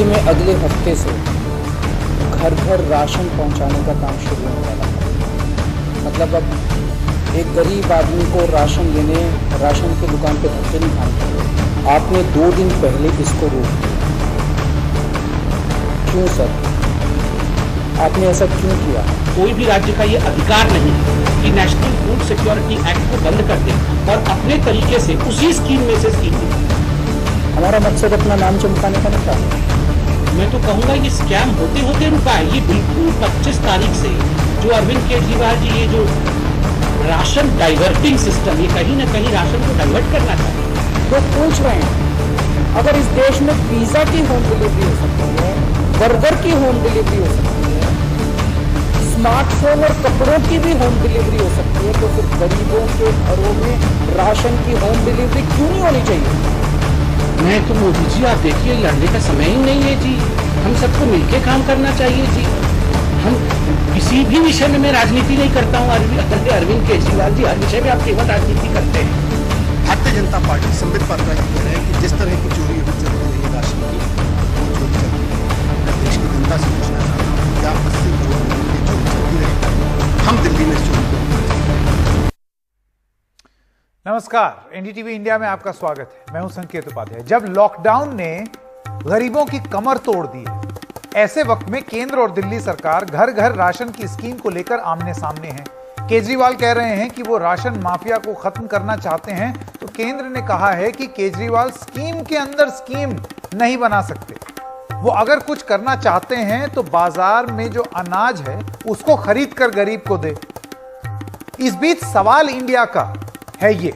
दिल्ली में अगले हफ्ते से घर घर राशन पहुंचाने का काम शुरू होने वाला है। मतलब अब एक गरीब आदमी को राशन लेने राशन की दुकान पे धक्के नहीं खाने पड़े। आपने 2 दिन पहले इसको रोक दिया, क्यों सर? आपने ऐसा क्यों किया? कोई भी राज्य का ये अधिकार नहीं है कि नेशनल फूड सिक्योरिटी एक्ट को बंद कर दे और अपने तरीके से उसी स्कीम में से स्कीम दे। हमारा मकसद अपना नाम चमकाने का नहीं था। मैं तो कहूँगा ये स्कैम होते होते रुका है। ये बिल्कुल 25 तारीख से जो अरविंद केजरीवाल जी ये जो राशन डाइवर्टिंग सिस्टम, ये कहीं ना कहीं राशन को डाइवर्ट करना चाहिए। लोग पूछ रहे हैं अगर इस देश में पिज्जा की होम डिलीवरी हो सकती है, बर्गर की होम डिलीवरी हो सकती है, स्मार्टफोन और कपड़ों की भी होम डिलीवरी हो सकती है, तो फिर गरीबों के घरों में राशन की होम डिलीवरी क्यों नहीं होनी चाहिए? मैं तो मोदी जी, आप देखिए लड़ने का समय ही नहीं है जी। हम सबको मिलके काम करना चाहिए जी। हम किसी भी विषय में मैं राजनीति नहीं करता हूँ। अरविंद केजरीवाल जी हर विषय में आप केवल राजनीति करते हैं। भारतीय जनता पार्टी संबित पात्रा जी कह रहे हैं कि जिस तरह की चोरी अभी चल रही है राशन की, वो चोरी चल रही है। मैं देश की जनता से पूछना चाहता हूँ, क्या 80 करोड़ लोगों की चोरी चलती रहेगी? हम दिल्ली में चोरी को। नमस्कार, एनडीटीवी इंडिया में आपका स्वागत है। मैं हूं संकेत उपाध्याय। जब लॉकडाउन ने गरीबों की कमर तोड़ दी है, ऐसे वक्त में केंद्र और दिल्ली सरकार घर घर राशन की स्कीम को लेकर आमने सामने है। केजरीवाल कह रहे हैं कि वो राशन माफिया को खत्म करना चाहते हैं, तो केंद्र ने कहा है कि केजरीवाल स्कीम के अंदर स्कीम नहीं बना सकते। वो अगर कुछ करना चाहते हैं तो बाजार में जो अनाज है उसको खरीद कर गरीब को दे। इस बीच सवाल इंडिया का है ये,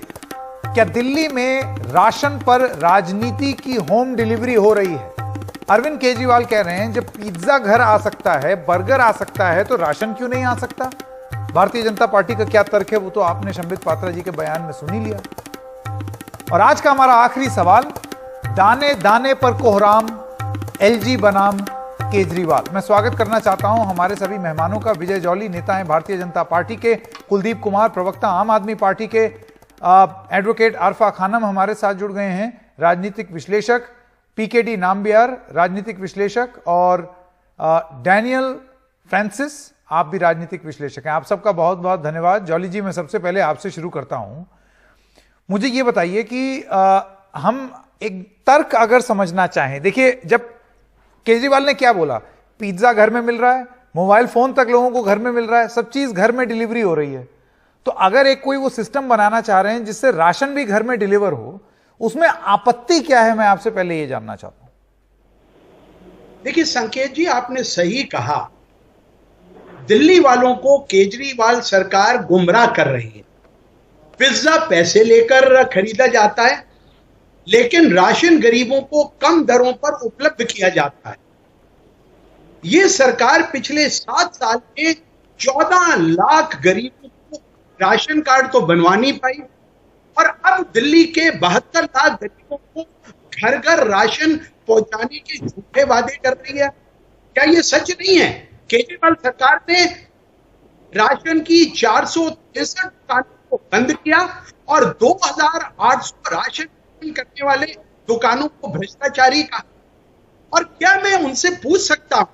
क्या दिल्ली में राशन पर राजनीति की होम डिलीवरी हो रही है? अरविंद केजरीवाल कह रहे हैं जब पिज्जा घर आ सकता है, बर्गर आ सकता है, तो राशन क्यों नहीं आ सकता? भारतीय जनता पार्टी का क्या तर्क है वो तो आपने संबित पात्रा जी के बयान में सुन ही लिया। और आज का हमारा आखिरी सवाल, दाने दाने पर कोहराम, एलजी बनाम केजरीवाल। मैं स्वागत करना चाहता हूं हमारे सभी मेहमानों का। विजय जौली नेता हैं भारतीय जनता पार्टी के, कुलदीप कुमार प्रवक्ता आम आदमी पार्टी के, एडवोकेट आरफा खानम हमारे साथ जुड़ गए हैं, राजनीतिक विश्लेषक, पीकेडी नाम्बियार राजनीतिक विश्लेषक, और डैनियल फ्रांसिस आप भी राजनीतिक विश्लेषक हैं। आप सबका बहुत बहुत धन्यवाद। जौली जी, मैं सबसे पहले आपसे शुरू करता हूं। मुझे ये बताइए कि हम एक तर्क अगर समझना चाहें, देखिए जब केजरीवाल ने क्या बोला, पिज्जा घर में मिल रहा है, मोबाइल फोन तक लोगों को घर में मिल रहा है, सब चीज घर में डिलीवरी हो रही है, तो अगर एक कोई वो सिस्टम बनाना चाह रहे हैं जिससे राशन भी घर में डिलीवर हो, उसमें आपत्ति क्या है? मैं आपसे पहले ये जानना चाहता हूं। देखिए संकेत जी, आपने सही कहा, दिल्ली वालों को केजरीवाल सरकार गुमराह कर रही है। पिज्जा पैसे लेकर खरीदा जाता है, लेकिन राशन गरीबों को कम दरों पर उपलब्ध किया जाता है। यह सरकार पिछले 7 साल में 14 लाख गरीबों को राशन कार्ड तो बनवा नहीं पाई, और अब दिल्ली के 72 लाख गरीबों को घर घर राशन पहुंचाने के झूठे वादे कर रही है। क्या यह सच नहीं है? केजरीवाल सरकार ने राशन की 463 दुकानों को बंद किया और 2800 राशन करने वाले दुकानों को भ्रष्टाचारी कहा। और क्या मैं उनसे पूछ सकता हूं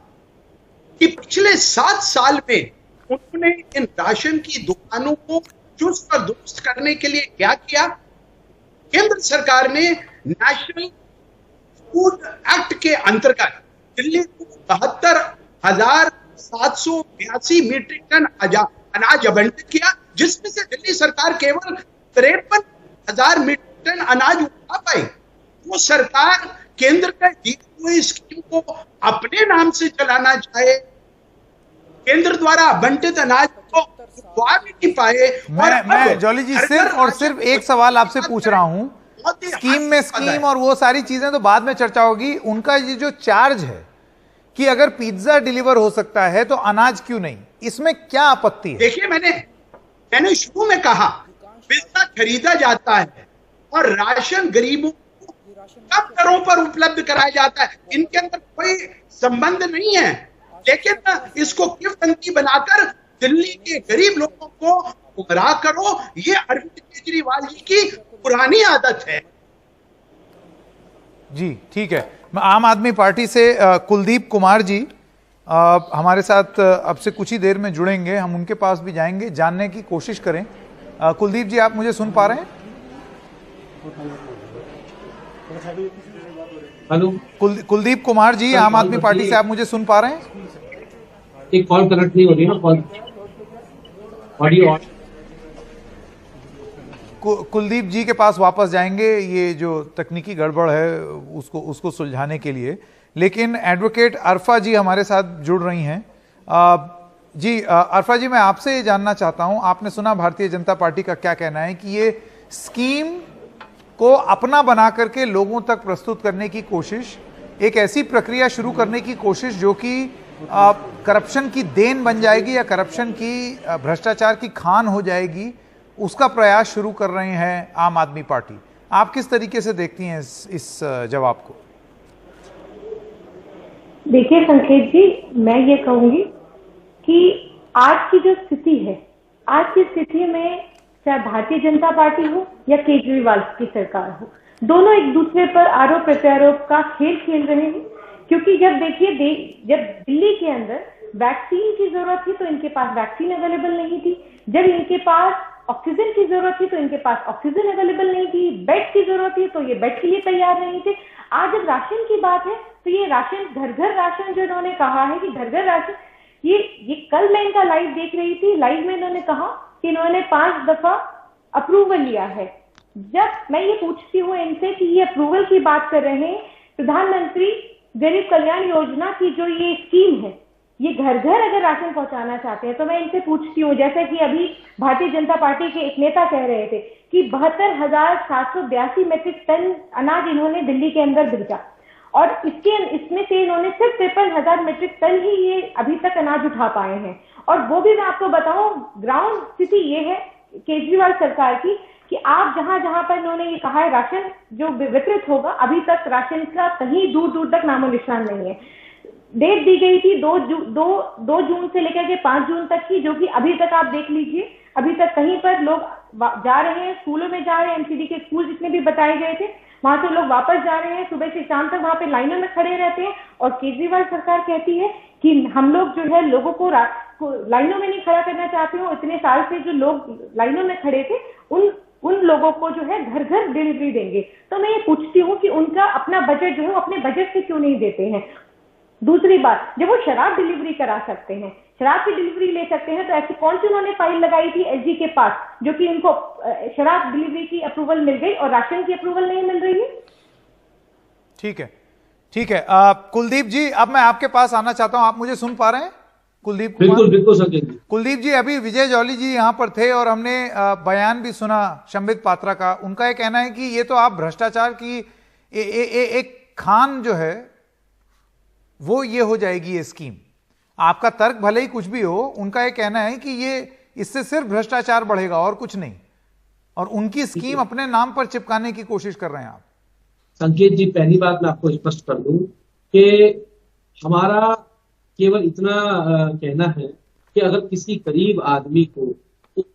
कि पिछले 7 साल में उन्होंने इन राशन की दुकानों को चुस्त और दुरुस्त करने के लिए क्या किया? केंद्र सरकार ने नेशनल फूड एक्ट के अंतर्गत दिल्ली को 72,782 मीट्रिक टन अनाज आवंटित किया, जिसमें से दिल्ली सरकार केवल 53,000 मीट्रिक टन अनाज उठा पाई। वो सरकार केंद्र का दी हुई स्कीम को अपने नाम से चलाना चाहे, केंद्र द्वारा आवंटित अनाज को उठा भी नहीं पाए। मैं जौली जी सिर्फ एक सवाल आपसे पूछ रहा हूं, स्कीम में स्कीम और वो सारी चीजें तो बाद में चर्चा होगी, उनका ये जो चार्ज है कि अगर पिज्जा डिलीवर हो सकता है तो अनाज क्यों नहीं, इसमें क्या आपत्ति है? देखिए, मैंने शुरू में कहा पिज्जा खरीदा जाता है और राशन गरीबों को कम दरों पर उपलब्ध कराया जाता है, इनके अंदर कोई संबंध नहीं है। लेकिन इसको किफतंगी बनाकर दिल्ली के गरीब लोगों को गुमराह करो, ये अरविंद केजरीवाल जी की पुरानी आदत है। जी ठीक है, आम आदमी पार्टी से कुलदीप कुमार जी हमारे साथ अब से कुछ ही देर में जुड़ेंगे, हम उनके पास भी जाएंगे, जानने की कोशिश करें। कुलदीप जी, आप मुझे सुन पा रहे हैं? हेलो, कुलदीप कुमार जी, आम आदमी पार्टी से, आप मुझे सुन पा रहे हैं? एक कॉल कनेक्ट नहीं हो रही ना, कॉल ऑडियो। कुलदीप जी के पास वापस जाएंगे, ये जो तकनीकी गड़बड़ है उसको सुलझाने के लिए। लेकिन एडवोकेट अरफा जी हमारे साथ जुड़ रही हैं। जी अरफा जी, मैं आपसे ये जानना चाहता हूं, आपने सुना भारतीय जनता पार्टी का क्या कहना है कि ये स्कीम को अपना बना करके लोगों तक प्रस्तुत करने की कोशिश, एक ऐसी प्रक्रिया शुरू करने की कोशिश जो कि करप्शन की देन बन जाएगी या करप्शन की, भ्रष्टाचार की खान हो जाएगी, उसका प्रयास शुरू कर रहे हैं आम आदमी पार्टी। आप किस तरीके से देखती हैं इस जवाब को? देखिए संकेत जी, मैं ये कहूंगी कि आज की जो स्थिति है, आज की स्थिति में चाहे भारतीय जनता पार्टी हो या केजरीवाल की सरकार हो, दोनों एक दूसरे पर आरोप प्रत्यारोप का खेल खेल रहे हैं। क्योंकि जब देखिए, जब दिल्ली के अंदर वैक्सीन की जरूरत थी तो इनके पास वैक्सीन अवेलेबल नहीं थी, जब इनके पास ऑक्सीजन की जरूरत थी तो इनके पास ऑक्सीजन अवेलेबल नहीं थी, बेड की जरूरत थी तो ये बेड के लिए तैयार नहीं थे। आज जब राशन की बात है तो ये राशन, घर घर राशन, जो इन्होंने कहा है कि घर घर राशन, ये कल मैं इनका लाइव देख रही थी, लाइव में इन्होंने कहा कि इन्होंने 5 दफा अप्रूवल लिया है। जब मैं ये पूछती हूँ इनसे कि ये अप्रूवल की बात कर रहे हैं, प्रधानमंत्री गरीब कल्याण योजना की जो ये स्कीम है, ये घर घर अगर राशन पहुंचाना चाहते हैं, तो मैं इनसे पूछती हूँ, जैसे कि अभी भारतीय जनता पार्टी के एक नेता कह रहे थे कि 72,782 मेट्रिक टन अनाज इन्होंने दिल्ली के अंदर भेजा, और इसमें से इन्होंने सिर्फ 53,000 मेट्रिक टन ही ये अभी तक अनाज उठा पाए हैं। और वो भी मैं आपको बताऊं, ग्राउंड स्थिति ये है केजरीवाल सरकार की कि आप जहां जहां पर इन्होंने ये कहा है राशन जो वितरित होगा, अभी तक राशन का कहीं दूर दूर तक नामो निशान नहीं है। डेट दी गई थी 2 जून से लेकर के 5 जून तक की, जो कि अभी तक आप देख लीजिए, अभी तक कहीं पर लोग जा रहे हैं, स्कूलों में जा रहे हैं, एमसीडी के स्कूल जितने भी बताए गए थे वहां से लोग वापस जा रहे हैं, सुबह से शाम तक वहां पे लाइनों में खड़े रहते हैं। और केजरीवाल सरकार कहती है कि हम लोग जो है लोगों को लाइनों में नहीं खड़ा करना चाहते हो, इतने साल से जो लोग लाइनों में खड़े थे उन लोगों को जो है घर घर डिलीवरी देंगे। तो मैं ये पूछती हूँ कि उनका अपना बजट जो है अपने बजट से क्यों नहीं देते हैं। दूसरी बात, जब वो शराब डिलीवरी करा सकते हैं, शराब की डिलीवरी ले सकते हैं, तो ऐसी कौन सी उन्होंने फाइल लगाई थी एलजी के पास जो कि उनको शराब डिलीवरी की अप्रूवल मिल गई और राशन की अप्रूवल नहीं मिल रही है? ठीक है, ठीक है। कुलदीप जी, अब मैं आपके पास आना चाहता हूं, आप मुझे सुन पा रहे हैं? कुलदीप, बिल्कुल बिल्कुल संकेत जी। कुलदीप जी, अभी विजय जौली जी यहां पर थे और हमने बयान भी सुना संबित पात्रा का। उनका यह कहना है कि ये तो आप भ्रष्टाचार की एक खान जो है वो ये हो जाएगी ये स्कीम। आपका तर्क भले ही कुछ भी हो, उनका यह कहना है कि ये इससे सिर्फ भ्रष्टाचार बढ़ेगा और कुछ नहीं, और उनकी स्कीम अपने नाम पर चिपकाने की कोशिश कर रहे हैं आप। संकेत जी, पहली बात मैं आपको स्पष्ट कर दूं कि हमारा केवल इतना कहना है कि अगर किसी गरीब आदमी को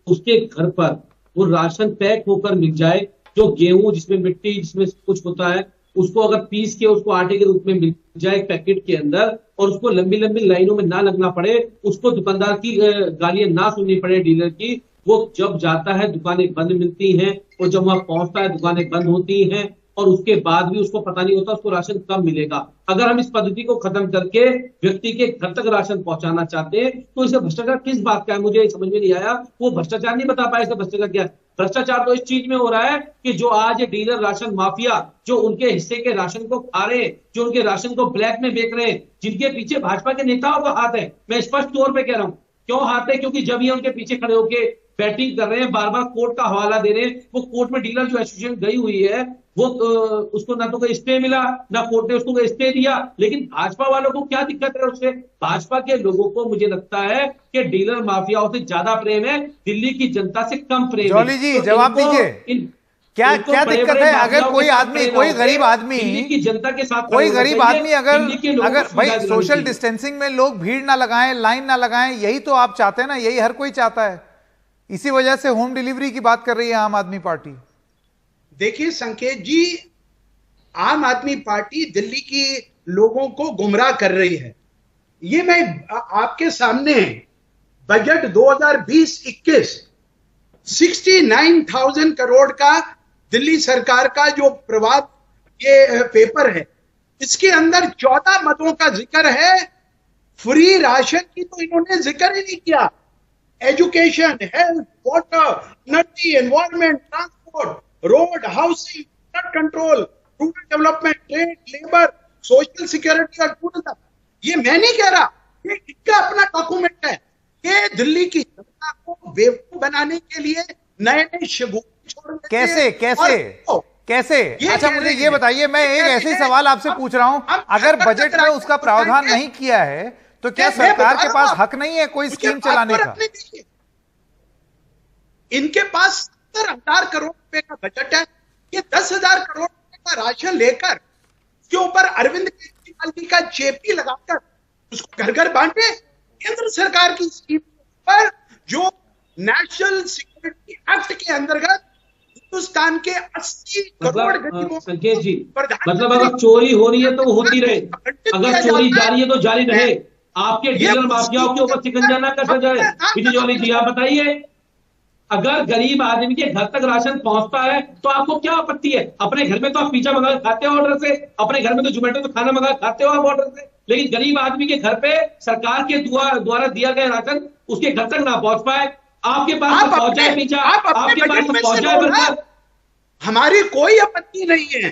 उसके घर पर वो राशन पैक होकर मिल जाए, जो गेहूं जिसमें मिट्टी जिसमें कुछ होता है उसको अगर पीस के उसको आटे के रूप में मिल जाए एक पैकेट के अंदर, और उसको लंबी लंबी लाइनों में ना लगना पड़े, उसको दुकानदार की गालियां ना सुननी पड़े डीलर की, वो जब जाता है दुकानें बंद मिलती हैं, और जब वहां पहुंचता है दुकानें बंद होती हैं, और उसके बाद भी उसको पता नहीं होता उसको राशन कब मिलेगा। अगर हम इस पद्धति को खत्म करके व्यक्ति के घर तक राशन पहुंचाना चाहते हैं तो इसे भ्रष्टाचार किस बात का है, मुझे समझ में नहीं आया। वो भ्रष्टाचार नहीं बता पाए इसे भ्रष्टाचार क्या है। भ्रष्टाचार तो इस चीज में हो रहा है कि जो आज ये डीलर राशन माफिया जो उनके हिस्से के राशन को खा रहे हैं, जो उनके राशन को ब्लैक में बेच रहे हैं, जिनके पीछे भाजपा के नेताओं का हाथ है, मैं स्पष्ट तौर पर कह रहा हूं क्यों हाथ है, क्योंकि जब ये उनके पीछे खड़े होकर बैटिंग कर रहे हैं, बार बार कोर्ट का हवाला दे रहे हैं, वो कोर्ट में डीलर जो एसोसिएशन गई हुई है वो उसको ना तो कोई स्टे मिला, ना कोर्ट ने उसको कोई स्टे दिया। लेकिन भाजपा वालों को क्या दिक्कत है उससे? भाजपा के लोगों को मुझे लगता है कि डीलर माफियाओं से ज्यादा प्रेम है, दिल्ली की जनता से कम प्रेम है। जौली जी, जवाब दीजिए, क्या दिक्कत है? अगर कोई आदमी, कोई गरीब आदमी, दिल्ली की जनता के साथ, कोई गरीब आदमी अगर भाई सोशल डिस्टेंसिंग में लोग भीड़ ना लगाएं, लाइन ना लगाएं, यही तो आप चाहते हैं ना, यही हर कोई चाहता है। इसी वजह से होम डिलीवरी की बात कर रही है आम आदमी पार्टी। देखिए संकेत जी, आम आदमी पार्टी दिल्ली की लोगों को गुमराह कर रही है। ये मैं आपके सामने बजट 2020-21 69,000 करोड़ का दिल्ली सरकार का जो प्रवाद ये पेपर है, इसके अंदर 14 मदों का जिक्र है। फ्री राशन की तो इन्होंने जिक्र ही नहीं किया। Education, health, water, energy, environment, transport, road, housing, flood control, rural development, trade, labour, social security और टूरिज्म। ये मैं नहीं कह रहा, ये इनका अपना डॉक्यूमेंट है। ये दिल्ली की जनता को बेवकूफ बनाने के लिए नए नए शगुन छोड़ देते हैं। कैसे कैसे कैसे? अच्छा मुझे ये बताइए, मैं एक ऐसे ही सवाल आपसे पूछ रहा हूं, अगर बजट में उसका प्रावधान नहीं किया है तो क्या सरकार के पास हक नहीं है कोई स्कीम चलाने का? इनके पास 70,000 करोड़ रुपए का बजट है। ये 10,000 करोड़ रुपए का राशन लेकर उसके ऊपर अरविंद केजरीवाल जी का चेपी लगाकर उसको घर घर बांटे। केंद्र सरकार की स्कीम पर जो नेशनल सिक्योरिटी एक्ट के अंतर्गत हिंदुस्तान के 80 करोड़ गरीबों, संकेत जी, मतलब अगर चोरी हो रही है तो होती रहे, अगर चोरी जारी है तो जारी रहे। आपके डीलर माफियाओं के ऊपर शिकंजा ना कसा जाए। विजय जॉली जी आप बताइए, अगर गरीब आदमी के घर तक राशन पहुंचता है तो आपको क्या आपत्ति है? अपने घर में तो आप पिज्जा मंगा खाते हो ऑर्डर से, अपने घर में तो जोमेटो तो खाना मंगा खाते हो आप ऑर्डर से, लेकिन गरीब आदमी के घर पे सरकार के द्वारा दिया गया राशन उसके घर तक ना पहुंच पाए। आपके पास तो पहुंच जाए पिज्जा, आपके पास तो पहुंच जाए बर्गर। हमारी कोई आपत्ति नहीं है।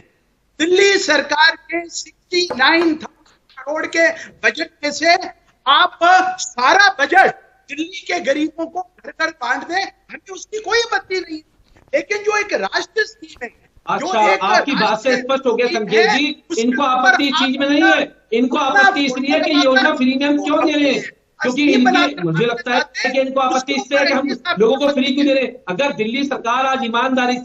दिल्ली सरकार के 69,000 करोड़ के बजट में से आप सारा बजट दिल्ली के गरीबों को घर घर बांट दें, हमें उसकी कोई आपत्ति नहीं। लेकिन जो एक राष्ट्रीय स्कीम है, अच्छा आपकी बात से स्पष्ट हो गया संकेत जी, इनको आपत्ति इस चीज में नहीं है। इनको आपत्ति इसलिए है कि योजना फ्री में हम क्यों दे रहे हैं, क्योंकि इनकी मुझे लगता है कि इनको आपत्ति इससे है कि हम लोगों को फ्री क्यों दे रहे हैं। अगर दिल्ली सरकार आज ईमानदारी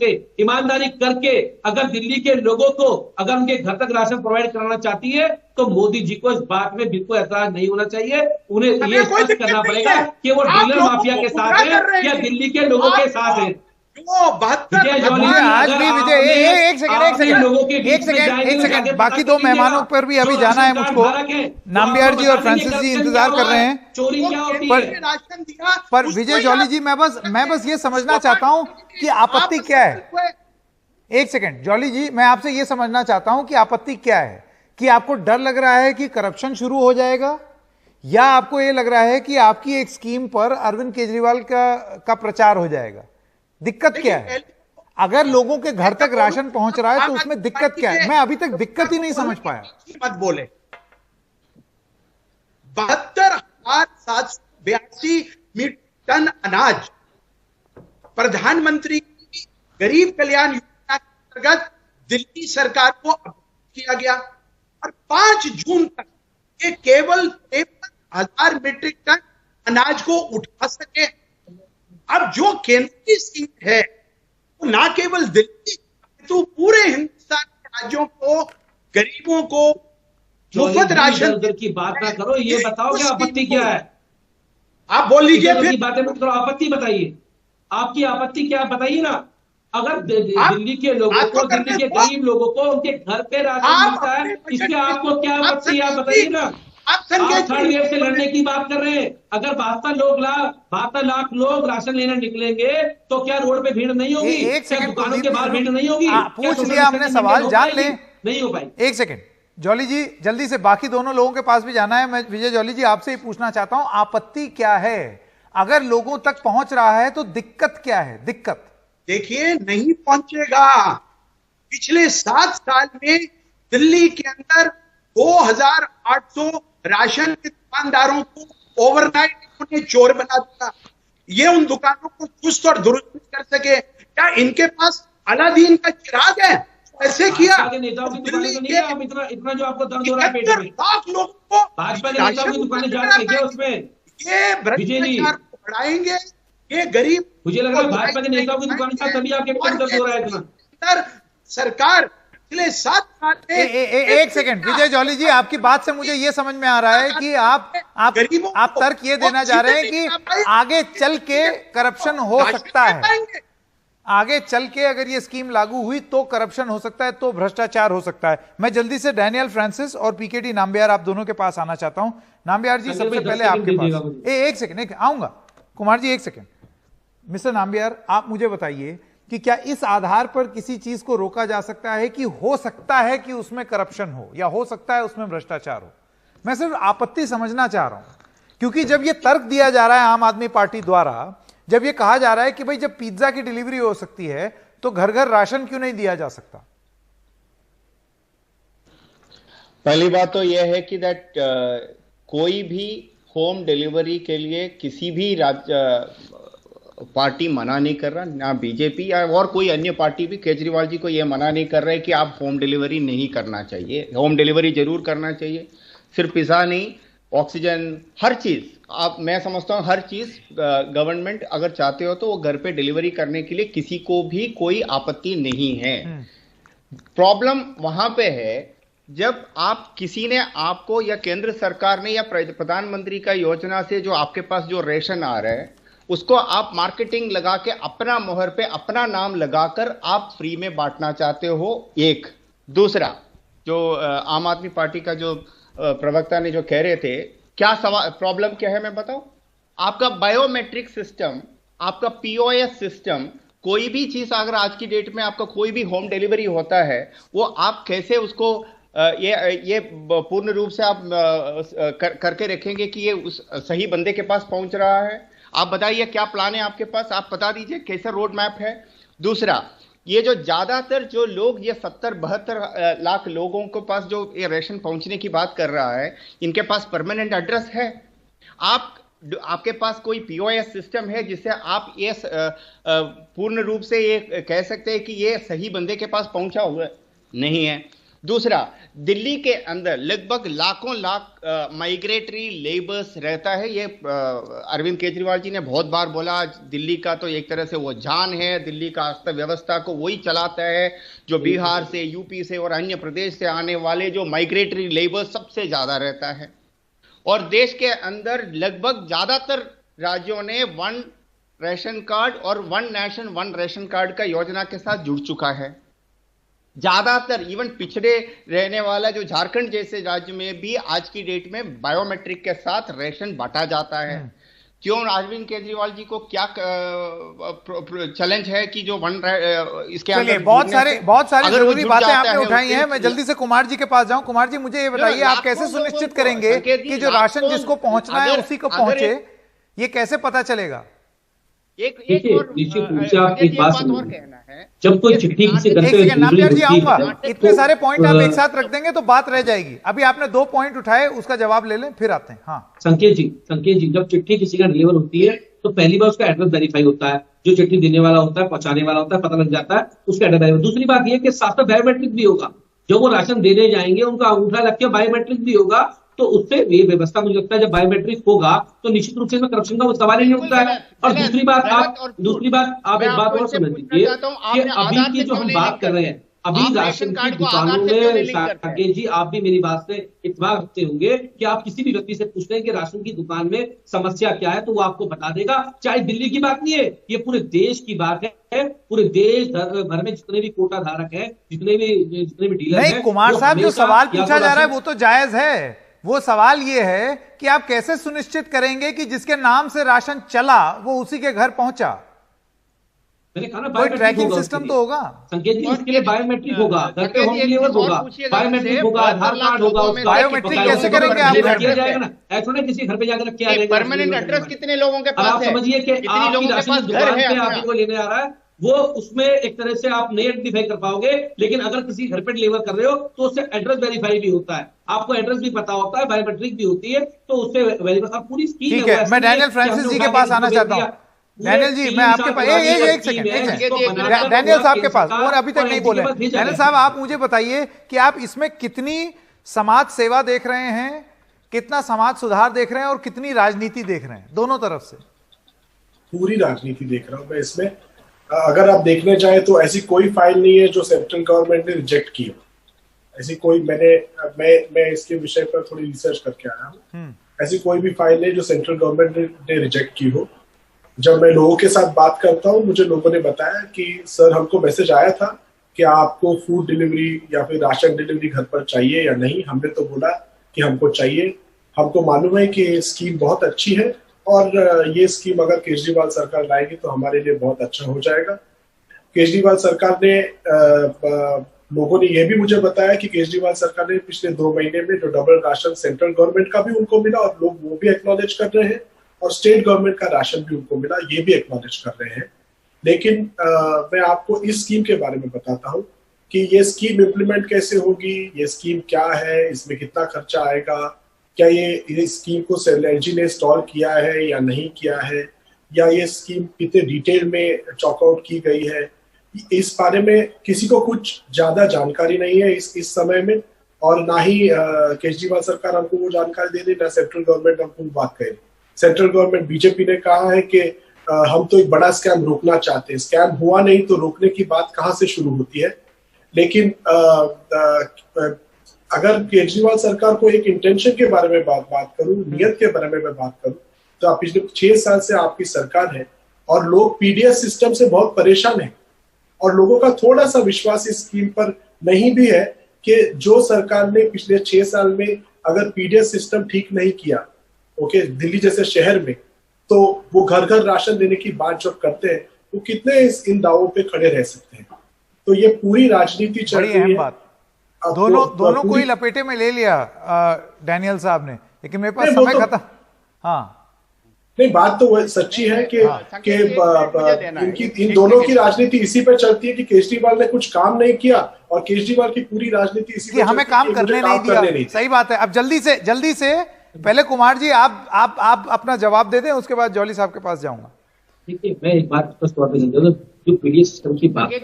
करके अगर दिल्ली के लोगों को अगर उनके घर तक राशन प्रोवाइड कराना चाहती है तो मोदी जी को इस बात में बिल्कुल ऐतराज नहीं होना चाहिए। उन्हें ये स्पष्ट करना पड़ेगा कि वो डीलर माफिया के साथ है या दिल्ली के लोगों के साथ है। आज भी विजय एक सेकंड बाकी दो मेहमानों पर भी अभी जाना है मुझको। नाम्बियार जी और फ्रांसिस जी इंतजार कर रहे हैं। चोरी क्या होती है? पर विजय जॉली जी मैं बस ये समझना चाहता हूं कि आपत्ति क्या है। एक सेकंड जॉली जी, मैं आपसे ये समझना चाहता हूं कि आपत्ति क्या है। कि आपको डर लग रहा है कि करप्शन शुरू हो जाएगा, या आपको ये लग रहा है कि आपकी एक स्कीम पर अरविंद केजरीवाल का प्रचार हो जाएगा? दिक्कत क्या है? अगर लोगों के घर तक राशन पहुंच रहा है तो उसमें दिक्कत क्या है? मैं अभी तक दिक्कत ही नहीं समझ पाया। मत बोले। 72,782 मीट्रिक टन अनाज प्रधानमंत्री की गरीब कल्याण योजना के अंतर्गत दिल्ली सरकार को किया गया और 5 जून तक ये केवल 53,000 मीट्रिक टन अनाज को उठा सके। अब जो केंद्र की स्कीम है वो ना केवल दिल्ली तो पूरे हिंदुस्तान के राज्यों को, गरीबों को मुफ्त राशन की बात ना करो, ये बताओ कि आपत्ति क्या है? आप बोल लीजिए फिर। बातें मत करो, आपत्ति बताइए, आपकी आपत्ति क्या बताइए ना। अगर दिल्ली के लोगों को, दिल्ली के गरीब लोगों को उनके घर पे राशन मिलता है, इसके आपको क्या आपत्ति है? आप बताइए ना। आप थर्ड वेव से लड़ने की बात कर रहे हैं। अगर 72 लाख लोग राशन लेने निकलेंगे तो क्या रोड पे भीड़ नहीं होगी? क्या दुकानों के बाहर भीड़ नहीं होगी? पूछ लिया हमने सवाल, जान ले। नहीं हो पाई। एक सेकंड जॉली जी, जल्दी से बाकी दोनों लोगों के पास भी जाना है। मैं विजय जॉली जी आपसे ही पूछना चाहता हूं, आपत्ति क्या है? अगर लोगों तक पहुंच रहा है तो दिक्कत क्या है? दिक्कत देखिए, नहीं पहुंचेगा। पिछले 7 साल में दिल्ली के अंदर 2,800 राशन के दुकानदारों को ओवरनाइट उन्हें चोर बना दिया। ये उन दुकानों को चुस्त और दुरुस्त कर सके? क्या इनके पास अलादीन का चिराग है? ऐसे किया नेताओं की दुकानें तो नहीं है। आप इतना जो आपको दर्द हो रहा है पेट में, लाख लोगों को भाजपा के नेताओं की दुकानें जा रही है उसमें ये भ्रष्टाचार को बढ़ाएंगे। ये गरीब, मुझे लग रहा है भाजपा के नेताओं की दुकान का तभी आपके पेट दर्द हो रहा है इतना। सरकार पिछले 7 साल में एक सेकंड विजय जॉली जी, आपकी बात से मुझे ये समझ में आ रहा है कि आप तर्क ये देना चाह रहे हैं कि आगे चल के करप्शन हो सकता है। आगे चल के अगर ये स्कीम लागू हुई तो करप्शन हो सकता है, तो भ्रष्टाचार हो सकता है। मैं जल्दी से डैनियल फ्रांसिस और पीकेटी नाम्बियार, आप दोनों के पास आना चाहता हूं। नाम्बियार जी, सबसे पहले आपके पास, एक सेकंड आऊंगा। कुमार जी एक सेकंड। मिस्टर नाम्बियार, आप मुझे बताइए कि क्या इस आधार पर किसी चीज को रोका जा सकता है कि हो सकता है कि उसमें करप्शन हो या हो सकता है उसमें भ्रष्टाचार हो? मैं सिर्फ आपत्ति समझना चाह रहा हूं, क्योंकि जब यह तर्क दिया जा रहा है आम आदमी पार्टी द्वारा, जब यह कहा जा रहा है कि भाई जब पिज्जा की डिलीवरी हो सकती है तो घर घर राशन क्यों नहीं दिया जा सकता? पहली बात तो यह है कि कोई भी होम डिलीवरी के लिए किसी भी पार्टी मना नहीं कर रहा, ना बीजेपी या और कोई अन्य पार्टी भी केजरीवाल जी को यह मना नहीं कर रहे कि आप होम डिलीवरी नहीं करना चाहिए। होम डिलीवरी जरूर करना चाहिए, सिर्फ पिज्जा नहीं, ऑक्सीजन, हर चीज। मैं समझता हूं हर चीज गवर्नमेंट अगर चाहते हो तो वो घर पे डिलीवरी करने के लिए किसी को भी कोई आपत्ति नहीं है। प्रॉब्लम वहां पे है जब आप किसी ने आपको या केंद्र सरकार ने या प्रधानमंत्री का योजना से जो आपके पास जो राशन आ रहा है उसको आप मार्केटिंग लगा के अपना मोहर पे अपना नाम लगाकर आप फ्री में बांटना चाहते हो। एक दूसरा, जो आम आदमी पार्टी का जो प्रवक्ता ने जो कह रहे थे, क्या सवाल प्रॉब्लम क्या है मैं बताऊं? आपका बायोमेट्रिक सिस्टम, आपका पीओएस सिस्टम, कोई भी चीज अगर आज की डेट में आपका कोई भी होम डिलीवरी होता है वो आप कैसे उसको ये पूर्ण रूप से आप करके रखेंगे कि ये उस सही बंदे के पास पहुंच रहा है? आप बताइए क्या प्लान है आपके पास, आप बता दीजिए कैसे रोड मैप है। दूसरा, ये जो ज्यादातर जो लोग ये 70-72 लाख लोगों के पास जो ये राशन पहुंचने की बात कर रहा है, इनके पास परमानेंट एड्रेस है? आपके पास कोई पीओएस सिस्टम है जिससे आप ये पूर्ण रूप से ये कह सकते हैं कि ये सही बंदे के पास पहुंचा हुआ नहीं है? दूसरा, दिल्ली के अंदर लगभग लाखों लाख माइग्रेटरी लेबर्स रहता है। ये अरविंद केजरीवाल जी ने बहुत बार बोला, दिल्ली का तो एक तरह से वो जान है, दिल्ली का अर्थव्यवस्था को वही चलाता है। जो बिहार से, यूपी से और अन्य प्रदेश से आने वाले जो माइग्रेटरी लेबर सबसे ज्यादा रहता है। और देश के अंदर लगभग ज्यादातर राज्यों ने वन राशन कार्ड और one nation one ration card का योजना के साथ जुड़ चुका है। ज्यादातर इवन पिछड़े रहने वाला जो झारखंड जैसे राज्य में भी आज की डेट में बायोमेट्रिक के साथ राशन बांटा जाता है। क्यों अरविंद केजरीवाल जी को क्या चैलेंज है कि जो इसके अंदर बहुत सारी जरूरी बातें आपने उठाई हैं। मैं जल्दी से कुमार जी के पास जाऊं। कुमार जी, मुझे ये बताइए, आप कैसे सुनिश्चित करेंगे कि जो राशन जिसको पहुंचना है उसी को पहुंचे? ये कैसे पता चलेगा? एक बात कहना है, जब कोई चिट्ठी किसी घर पे नाम्बियार जी आऊंगा, इतने सारे पॉइंट आप एक साथ रख देंगे तो बात रह जाएगी। अभी आपने 2 पॉइंट उठाए, उसका जवाब ले लें फिर आते हैं। हाँ संकेत जी, जब चिट्ठी किसी का डिलीवर होती है तो पहली बार उसका एड्रेस वेरीफाई होता है। जो चिट्ठी देने वाला होता है, पहुंचाने वाला होता है, पता लग जाता है उसका एड्रेस वेरीफाई। दूसरी बात यह कि साथ में बायोमेट्रिक भी होगा। जो वो राशन देने जाएंगे उनका अंगूठा लग के बायोमेट्रिक भी होगा। तो उससे ये व्यवस्था मुझे लगता है जब बायोमेट्रिक होगा तो निश्चित रूप से इसमें करप्शन का वो सवाल ही नहीं उठता है। और दूसरी बात आप एक बात और समझ लीजिए कि अभी की जो हम बात कर रहे हैं, अभी राशन की दुकानों में, साकेत जी आप भी मेरी बात से इत्तेफाक रखते होंगे कि आप किसी भी व्यक्ति से पूछते हैं कि राशन की दुकान में समस्या क्या है तो वो आपको बता देगा। चाहे दिल्ली की बात नहीं है, ये पूरे देश की बात है। पूरे देश भर में जितने भी कोटा धारक है, जितने भी डीलर हैं, कुमार साहब जो सवाल पूछा जा रहा है वो तो जायज है। वो सवाल ये है कि आप कैसे सुनिश्चित करेंगे कि जिसके नाम से राशन चला वो उसी के घर पहुंचा? मैंने कहा ना, कोई ट्रैकिंग सिस्टम तो होगा। संकेत जी, उसके लिए बायोमेट्रिक होगा, घर पे होम डिलीवर होगा, बायोमेट्रिक होगा, आधार कार्ड होगा। बायोमेट्रिक कैसे करेंगे आप? घर किया जाएगा ना, ऐसा नहीं किसी घर पे जाकर किया जाएगा। परमानेंट एड्रेस कितने लोगों के पास है? आप समझिए कि आपकी राशन दुकान पे आप को लेने आ रहा है, वो उसमें एक तरह से आप नहीं आइडेंटिफाई कर पाओगे। लेकिन अगर किसी घर पे डिलीवर कर रहे हो तो उससे एड्रेस वेरीफाई भी होता है, आपको एड्रेस भी पता होता है, बायोमेट्रिक भी होती है, तो उससे वेरीफाई पूरी स्कीम है। ठीक है, मैं डैनियल फ्रांसिस जी के पास आना चाहता हूं। डैनियल जी, मैं आपके पास एक सेकंड डैनियल साहब के पास, और अभी तक नहीं बोले। डैनियल साहब, आप मुझे बताइए कि आप इसमें कितनी समाज सेवा देख रहे हैं, कितना समाज सुधार देख रहे हैं और कितनी राजनीति देख रहे हैं? दोनों तरफ से। पूरी राजनीति देख रहा हूं मैं इसमें। अगर आप देखना चाहें तो ऐसी कोई फाइल नहीं है जो सेंट्रल गवर्नमेंट ने रिजेक्ट की हो। ऐसी कोई मैं इसके विषय पर थोड़ी रिसर्च करके आया हूँ। ऐसी कोई भी फाइल नहीं जो सेंट्रल गवर्नमेंट ने रिजेक्ट की हो। जब मैं लोगों के साथ बात करता हूँ, मुझे लोगों ने बताया कि सर हमको मैसेज आया था कि आपको फूड डिलीवरी या फिर राशन डिलीवरी घर पर चाहिए या नहीं। हमने तो बोला कि हमको चाहिए। हमको मालूम है कि ये स्कीम बहुत अच्छी है और ये स्कीम अगर केजरीवाल सरकार लाएगी तो हमारे लिए बहुत अच्छा हो जाएगा। केजरीवाल सरकार ने लोगों ने यह भी मुझे बताया कि केजरीवाल सरकार ने पिछले 2 महीने में जो डबल राशन सेंट्रल गवर्नमेंट का भी उनको मिला और लोग वो भी एक्नॉलेज कर रहे हैं, और स्टेट गवर्नमेंट का राशन भी उनको मिला, ये भी एक्नॉलेज कर रहे हैं। लेकिन मैं आपको इस स्कीम के बारे में बताता हूँ कि ये स्कीम इम्प्लीमेंट कैसे होगी, ये स्कीम क्या है, इसमें कितना खर्चा आएगा, क्या ये स्कीम को एलएनजी ने इंस्टॉल किया है या नहीं किया है, या ये स्कीम कितने डिटेल में चॉकआउट की गई है, इस बारे में किसी को कुछ ज्यादा जानकारी नहीं है इस समय में। और ना ही केजरीवाल सरकार हमको वो जानकारी दे रही, ना सेंट्रल गवर्नमेंट हमको बात करे। सेंट्रल गवर्नमेंट बीजेपी ने कहा है कि हम तो एक बड़ा स्कैम रोकना चाहते हैं। स्कैम हुआ नहीं तो रोकने की बात कहाँ से शुरू होती है। लेकिन अगर केजरीवाल सरकार को एक इंटेंशन के बारे में बात करूं, नियत के बारे में मैं बात करूं, तो आप पिछले 6 साल से आपकी सरकार है और लोग पीडीएस सिस्टम से बहुत परेशान हैं और लोगों का थोड़ा सा विश्वास इस स्कीम पर नहीं भी है कि जो सरकार ने पिछले 6 साल में अगर पीडीएस सिस्टम ठीक नहीं किया, ओके, दिल्ली जैसे शहर में, तो वो घर घर राशन देने की बात जब करते हैं वो कितने इन दावों पे खड़े रह सकते हैं। तो ये पूरी राजनीति चल रही है। बात दोनों को ही लपेटे में ले लिया डैनियल साहब ने, लेकिन मेरे पास समय खत्म। हाँ नहीं, बात तो वो सच्ची है कि इन दोनों की राजनीति इसी पे चलती है कि केजरीवाल ने कुछ काम नहीं किया और केजरीवाल की पूरी राजनीति इसी पे हमें काम करने नहीं दिया। सही बात है। अब जल्दी से पहले कुमार जी आप अपना जवाब दे दें, उसके बाद जॉली साहब के पास जाऊंगा। देखिए, मैं एक बात स्पष्ट तौर पर जो पीडीएस सिस्टम की बात है,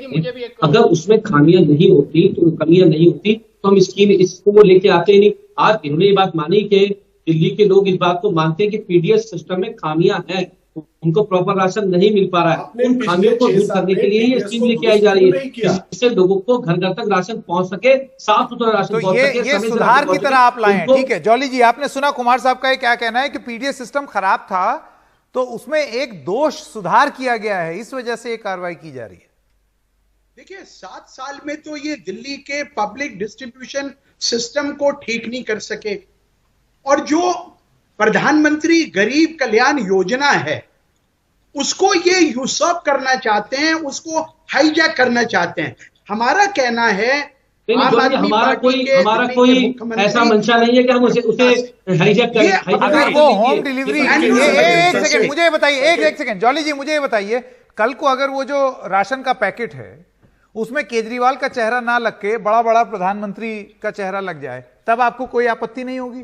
अगर उसमें खामियां नहीं होती तो कमियां नहीं होती तो हम इसको लेके आते ही नहीं। आज इन्होंने ये बात मानी कि दिल्ली के लोग इस बात को मानते हैं कि पीडीएस सिस्टम में खामियां हैं, उनको प्रॉपर राशन नहीं मिल पा रहा है। उन खामियों को दूर करने के लिए ये स्कीम लेके आई जा रही है, जिससे लोगों को घर घर तक राशन पहुंच सके, साफ सुथरा राशन पहुंच सके। ये सुधार की तरह आप लाए हैं, ठीक है। जॉली जी, आपने सुना कुमार साहब का क्या कहना है कि पीडीएस सिस्टम खराब था तो उसमें एक दोष सुधार किया गया है, इस वजह से ये कार्रवाई की जा रही है। देखिए, 7 साल में तो ये दिल्ली के पब्लिक डिस्ट्रीब्यूशन सिस्टम को ठीक नहीं कर सके, और जो प्रधानमंत्री गरीब कल्याण योजना है उसको ये यूसर्व करना चाहते हैं, उसको हाईजैक करना चाहते हैं। हमारा कहना है हमारा कोई ऐसा मंशा नहीं है कि हम उसे हाईजैक करें। अगर वो होम डिलीवरी, एक सेकंड मुझे बताइए, एक सेकंड जॉली जी मुझे बताइए, कल को अगर वो जो राशन का पैकेट है उसमें केजरीवाल का चेहरा ना लग के बड़ा प्रधानमंत्री का चेहरा लग जाए, तब आपको कोई आपत्ति नहीं होगी?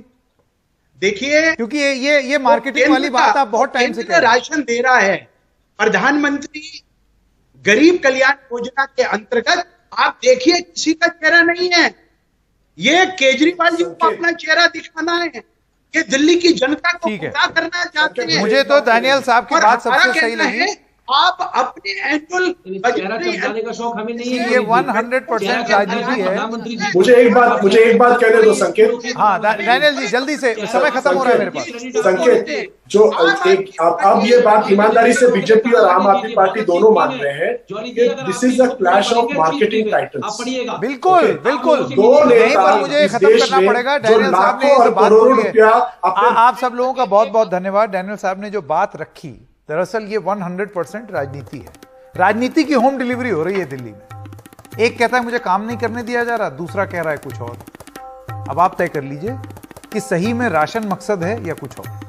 देखिए, क्योंकि ये मार्केटिंग वाली बात आप बहुत टाइम से कह रहे हैं। राशन दे रहा है प्रधानमंत्री गरीब कल्याण योजना के अंतर्गत, आप देखिए किसी का चेहरा नहीं है। ये केजरीवाल जी को अपना चेहरा दिखाना है, ये दिल्ली की जनता को गुमराह करना चाहते हैं। मुझे तो डैनियल साहब की बात सबसे सही लगी। आप अपने एनुअल बजट का शौक हमें नहीं है, ये 100% राजनीति है। मुझे एक बात कहने दो संकेत। हाँ डैनियल जी, जल्दी से, समय खत्म हो रहा है मेरे पास। संकेत, जो अब ये बात ईमानदारी से बीजेपी और आम आदमी पार्टी दोनों मान रहे हैं कि this is a clash of marketing titles. बिल्कुल यहीं पर मुझे खत्म करना पड़ेगा। डैनियल साहब ने जो बात की है, आप सब लोगों का बहुत बहुत धन्यवाद। डैनियल साहब ने जो बात रखी, दरअसल ये 100% राजनीति है। राजनीति की होम डिलीवरी हो रही है दिल्ली में। एक कहता है मुझे काम नहीं करने दिया जा रहा, दूसरा कह रहा है कुछ और। अब आप तय कर लीजिए कि सही में राशन मकसद है या कुछ और।